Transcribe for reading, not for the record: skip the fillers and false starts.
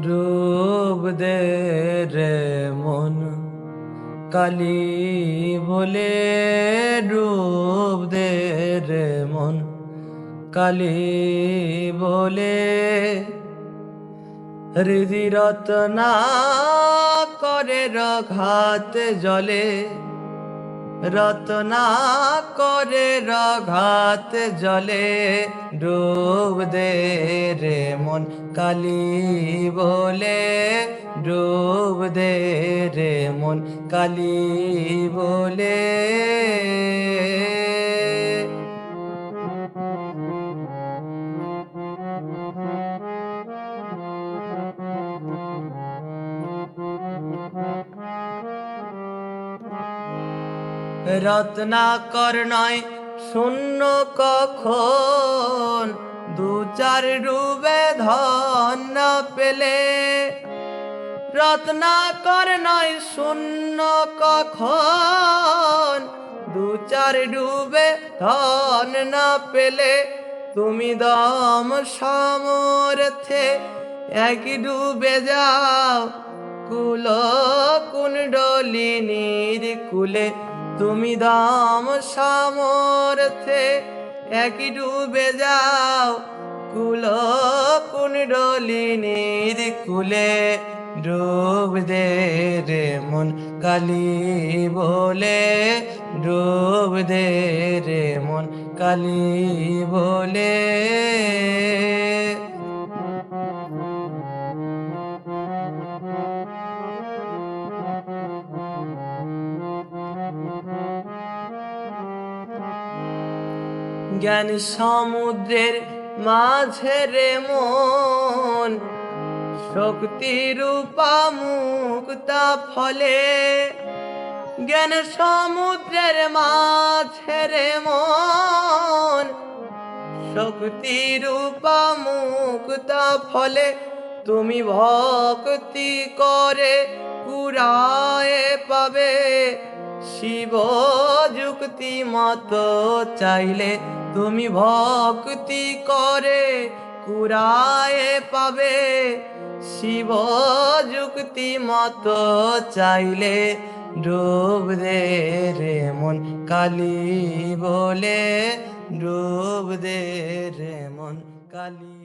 ডুব দে রে মন কালি বলে, ডুব দে রে মন কালি বলে। হৃদি রত্না করে রঘাত জলে, রত্না করে রঘাত জলে। ডুব দে রে মন কালি বলে, ডুব দে রে মন কালি বলে। রত্নাকর নয় শূন্য কখন, দু চার ডুবে ধন না পেলে। রত্নাকর নয় শূন্য কখন, দু চার ডুবে ধন না পেলে। তুমি দম সামর্থ্যে এক ডুবে যাও, কুল কুণ্ডলিনীর কুলে। তুমি দম সামর্থ্যে এক ডুবে যাও, কুল কুণ্ডলিনীর কুলে। ডুব দে রে মন কালি বলে, ডুব দে রে মন কালি বলে। জ্ঞান সমুদ্রের মাঝে রে মন, শক্তি রূপা মুক্তা ফলে। জ্ঞান সমুদ্রের মাঝে রে মন, শক্তি রূপা মুক্তা ফলে। তুমি ভক্তি করে কুড়ায়ে পাবে, শিব যুক্তি মত চাইলে। তুমি ভক্তি করে কুড়ায়ে পাবে, শিব যুক্তি মত চাইলে। ডুব দে রে মন কালি বলে, ডুব দে রে মন কালি।